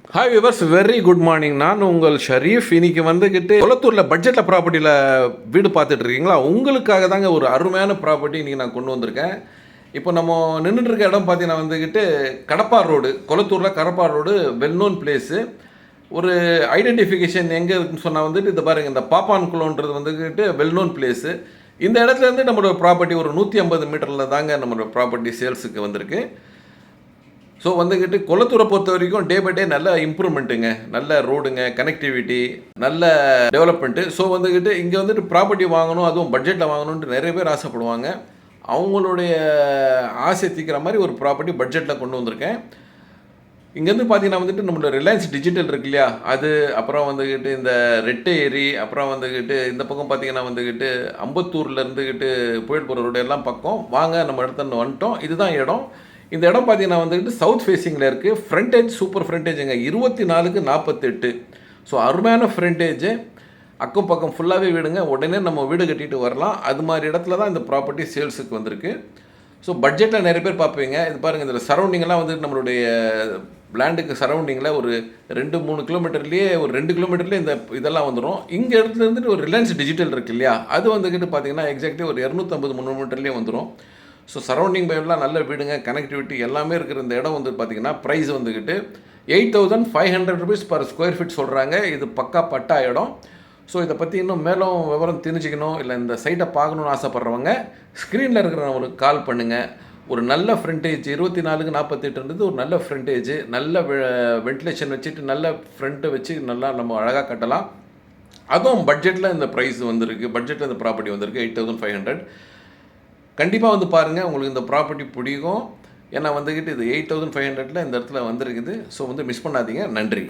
Hi viewers, very good morning. நான் உங்கள் ஷரீஃப். இன்னைக்கு வந்துக்கிட்டு கொளத்தூரில் பட்ஜெட்டில் ப்ராப்பர்ட்டியில் வீடு பார்த்துட்டு இருக்கீங்களா? உங்களுக்காக தாங்க ஒரு அருமையான ப்ராப்பர்ட்டி இன்றைக்கி நான் கொண்டு வந்திருக்கேன். இப்போ நம்ம நின்றுட்டு இருக்க இடம் பார்த்தீங்கன்னா வந்துக்கிட்டு கடப்பார் ரோடு, கொளத்தூரில் Kadappar road, well known place. ஒரு ஐடென்டிஃபிகேஷன் எங்கே இருக்குன்னு சொன்னால் வந்துட்டு இது பாருங்கள், இந்த பாப்பான்குளோன்றது வந்துக்கிட்டு வெல் நோன் பிளேஸு. இந்த இடத்துலேருந்து நம்மளோட ப்ராப்பர்ட்டி ஒரு 150 மீட்டரில் தாங்க நம்மளோட ப்ராப்பர்ட்டி சேல்ஸுக்கு வந்திருக்கு. ஸோ வந்துக்கிட்டு கொளத்தூரை பொறுத்த வரைக்கும் டே பை டே நல்ல இம்ப்ரூவ்மெண்ட்டுங்க, நல்ல ரோடுங்க, கனெக்டிவிட்டி, நல்ல டெவலப்மெண்ட்டு. ஸோ வந்துக்கிட்டு இங்கே வந்துட்டு ப்ராப்பர்ட்டி வாங்கணும், அதுவும் பட்ஜெட்டில் வாங்கணுன்ட்டு நிறைய பேர் ஆசைப்படுவாங்க. அவங்களுடைய ஆசை தீக்கிற மாதிரி ஒரு ப்ராப்பர்ட்டி பட்ஜெட்டில் கொண்டு வந்திருக்கேன். இங்கேருந்து பார்த்தீங்கன்னா வந்துட்டு நம்மளோட ரிலையன்ஸ் டிஜிட்டல் இருக்கு இல்லையா, அது அப்புறம் வந்துக்கிட்டு இந்த ரெட்டை ஏரி, அப்புறம் வந்துக்கிட்டு இந்த பக்கம் பார்த்தீங்கன்னா வந்துக்கிட்டு அம்பத்தூரில் இருந்துக்கிட்டு புயல் போகிற ரோடு எல்லாம் பக்கம் வாங்க நம்ம இடத்துல வந்துட்டோம். இதுதான் இடம். இந்த இடம் பார்த்தீங்கன்னா வந்துக்கிட்டு சவுத் ஃபேஸிங்கில் இருக்குது. ஃப்ரண்டேஜ் சூப்பர் ஃப்ரண்டேஜுங்க, 24க்கு 48. ஸோ அருமையான ஃப்ரண்டேஜு, அக்கம் பக்கம் ஃபுல்லாகவே வீடுங்க. உடனே நம்ம வீடு கட்டிட்டு வரலாம். அது மாதிரி இடத்துல தான் இந்த ப்ராப்பர்ட்டி சேல்ஸுக்கு வந்திருக்கு. ஸோ பட்ஜெட்டில் நிறைய பேர் பார்ப்பீங்க. இது பாருங்கள், இதில் சரௌண்டிங்கெல்லாம் வந்துட்டு நம்மளுடைய லேண்டுக்கு சரௌண்டிங்கில் ஒரு 2-3 கிலோமீட்டர்லேயே, ஒரு 2 கிலோமீட்டர்லேயே இந்த இதெல்லாம் வந்துடும். இங்கே இடத்துல இருந்துட்டு ஒரு ரிலையன்ஸ் டிஜிட்டல் இருக்குது இல்லையா, அது வந்துக்கிட்டு பார்த்தீங்கன்னா எக்ஸாக்ட்லி ஒரு 250-300 மீட்டர்லேயே வந்துடும். ஸோ சரௌண்டிங் பைப்லாம் நல்ல வீடுங்க, கனெக்டிவிட்டி எல்லாமே இருக்கிற இந்த இடம் வந்து பார்த்திங்கன்னா ப்ரைஸ் வந்துக்கிட்டு 8500 rupees per square feet சொல்கிறாங்க. இது பக்கா பட்டா இடம். ஸோ இதை பற்றி இன்னும் மேலும் விவரம் தெரிஞ்சுக்கணும், இல்லை இந்த சைட்டை பார்க்கணுன்னு ஆசைப்பட்றவங்க ஸ்க்ரீனில் இருக்கிற நம்மளுக்கு கால் பண்ணுங்கள். ஒரு நல்ல ஃப்ரண்டேஜ் 24க்கு 48ன்றது ஒரு நல்ல ஃப்ரண்டேஜ், நல்ல வென்டிலேஷன் வச்சுட்டு நல்ல ஃப்ரண்ட்டை வச்சு நல்லா நம்ம அழகாக கட்டலாம். அதுவும் பட்ஜெட்டில் இந்த ப்ரைஸ் வந்திருக்கு, பட்ஜெட்டில் இந்த ப்ராப்பர்ட்டி வந்திருக்கு 8500. கண்டிப்பாக வந்து பாருங்கள், உங்களுக்கு இந்த ப்ராப்பர்ட்டி பிடிக்கும். ஏன்னா வந்துக்கிட்டு இது 8500ல் இந்த இடத்துல வந்திருக்குது. ஸோ வந்து மிஸ் பண்ணாதீங்க. நன்றி.